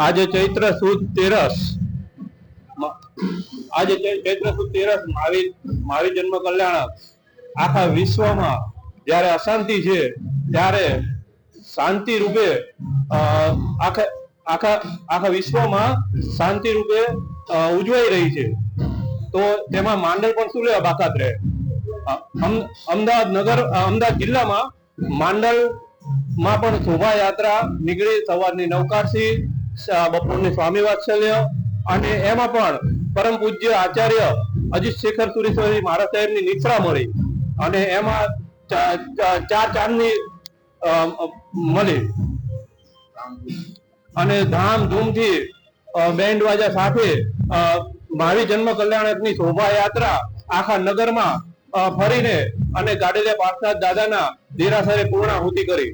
આજે ચૈત્ર સુદ તેરસ આજે ચૈત્ર સુદ તેરસ મહાવીર જન્મ કલ્યાણક આખા વિશ્વમાં જ્યારે અશાંતિ છે ત્યારે શાંતિ રૂપે આખા આખા આખા વિશ્વમાં શાંતિ રૂપે ઉજવાઈ રહી છે. તો તેમાં માંડલ પણ શું લેવા બાકાત રહે. અમદાવાદ જિલ્લામાં માંડલ માં પણ શોભાયાત્રા નીકળી. સવારની 9 થી બપોરની સ્વામી વાત્સલ્ય અને એમાં પણ પરમ પૂજ્ય આચાર્ય અજીત શેખર સુરેશ્વરી મહારાજ સાહેબની નિશ્રા મળી અને એમાં ચાર ચાંદની મળી અને ધામધૂમથી બેન્ડ વાજા સાથે મહાવીર જન્મ કલ્યાણકની શોભાયાત્રા આખા નગરમાં ફરીને અને ગાડીલે પાર્થનાથ દાદાના દેરાસરે પૂર્ણાહુતિ કરી.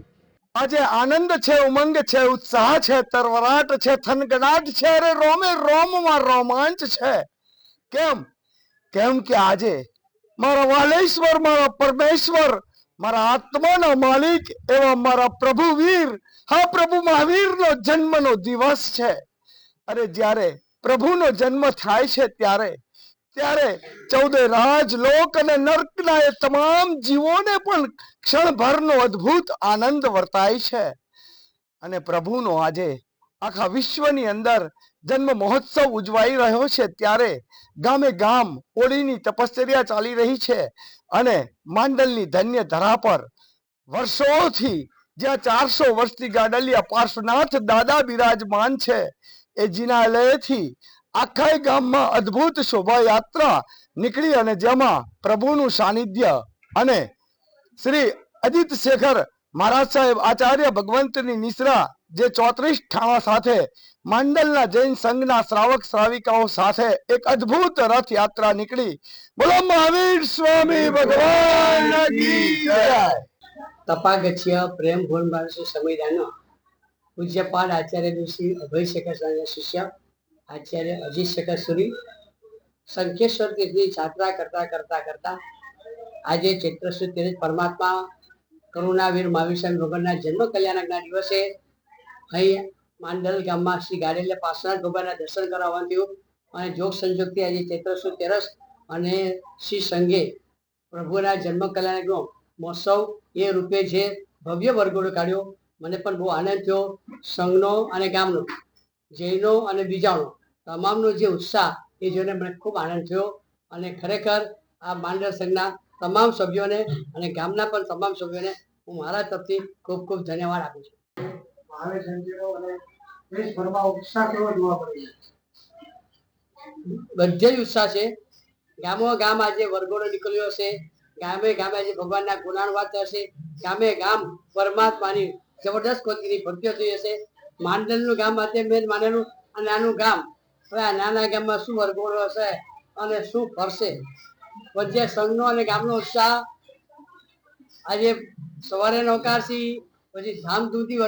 આજે આનંદ છે, ઉમંગ છે, ઉત્સાહ છે, તરવરાટ છે, થનગનાટ છે, અરે રોમે રોમમાં રોમાંચ છે. કેમ કેમ કે આજે મારા વાલેશ્વર, મારા પરમેશ્વર, મારા આત્માના માલિક એવા મારા પ્રભુ વીર, હા પ્રભુ મહાવીરનો જન્મનો દિવસ છે. અરે જ્યારે પ્રભુનો જન્મ થાય છે ત્યારે ચૌદે રાજ લોક અને નર્કના એ તમામ જીવોને પણ ક્ષણભરનો અદ્ભુત આનંદ વર્તાય છે. અને પ્રભુનો આજે આખા વિશ્વની અંદર જન્મ મહોત્સવ ઉજવાઈ રહ્યો છે ત્યારે ગામે ગામ હોળીની તપશ્ચર્યા ચાલી રહી છે અને માંડલની ધન્ય ધરા પર વર્ષોથી જ્યાં 400 વર્ષથી ગાડલિયા પાર્શ્વનાથ દાદા બિરાજમાન છે એ જિનાલયથી આખા ગામમાં અદ્ભુત શોભાયાત્રા નીકળી અને જેમાં પ્રભુનું સાનિધ્ય અને શ્રી અજીત શેખર મહારાજ સાહેબ આચાર્ય ભગવંતની નિશ્રા જે 34 ઠાણા સાથે માંડલના જૈન સંઘના શ્રાવક શ્રાવિકાઓ સાથે એક અદ્ભુત રથયાત્રા નીકળી. બોલો મહાવીર સ્વામી ભગવાન કી જય. તપાગચ્ય પ્રેમ ભોન માણસો સમયદાનો પૂજ્યપાદ આચાર્ય શ્રી અભય શેખર સ્વામીના શિષ્ય આચાર્ય અજીત શેખર સુરી શંખેશ્વર તીર્થની યાત્રા કરતા કરતા કરતા આજે ચૈત્ર સુદ તેરસ પરમાત્મા કરુણાવીર મહાવીર સ્વામી ભગવાનના જન્મ કલ્યાણકના દિવસે અહીં માંડલ ગામમાં શ્રી ગાડેલિયા પાર્શ્વનાથ ભગવાનના દર્શન કરાવવાનું થયું અને જોગ સંજોગથી આજે ચૈત્ર સુદ તેરસ અને શ્રી સંઘે પ્રભુના જન્મ કલ્યાણકનો મહોત્સવ એ રૂપે જે ભવ્ય વરઘોડો કાઢ્યો. મને પણ બહુ આનંદ થયો. સંઘનો અને ગામનો, જૈનો અને બીજાનો તમામનો જે ઉત્સાહ એ જોઈને મને ખૂબ આનંદ થયો અને ખરેખર આ માંડલ સંઘના તમામ સભ્યોને અને ગામના પણ તમામ સભ્યોને હું મારા તરફથી ખૂબ ખૂબ ધન્યવાદ આપું છું. બધે જ ઉત્સાહ છે. ગામો ગામ આજે વરઘોડો નીકળ્યો હશે, ગામે ગામે આજે ભગવાનના ગુણાણ વાત હશે, ગામે ગામ પરમાત્માની જબરદસ્ત કોટીની ભક્તિઓ થઈ હશે. માંડલનું ગામ આજે મેં માનેલું આ નાનું ગામ, હવે આ નાના ગામમાં શું વરઘોડો હશે અને શું ફરશે. વચ્ચે સંઘનો અને ગામનો ઉત્સાહ આજે સવારે 9 પછી ધામધૂમથી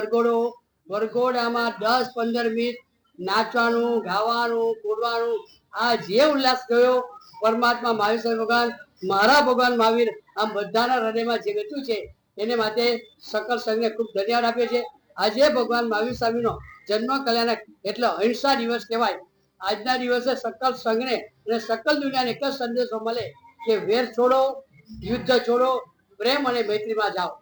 વરઘોડામાં 10-15 મિનિટ નાચવાનું, ગાવાનું, કૂદવાનું, આ જે ઉલ્લાસ થયો પરમાત્મા મહાવીર સ્વામી ભગવાન, મારા ભગવાન મહાવીર આમ બધાના હૃદયમાં જે બેઠું છે એને માટે સકલ સંઘને ખૂબ ધન્યવાદ આપીએ છીએ. આજે ભગવાન મહાવીર સ્વામીનો જન્મ કલ્યાણક એટલે અહિંસા દિવસ કહેવાય. આજના દિવસે સકલ સંઘને અને સકલ દુનિયાને એક જ સંદેશો મળે કે વેર છોડો, યુદ્ધ છોડો, પ્રેમ અને મૈત્રીમાં જાઓ.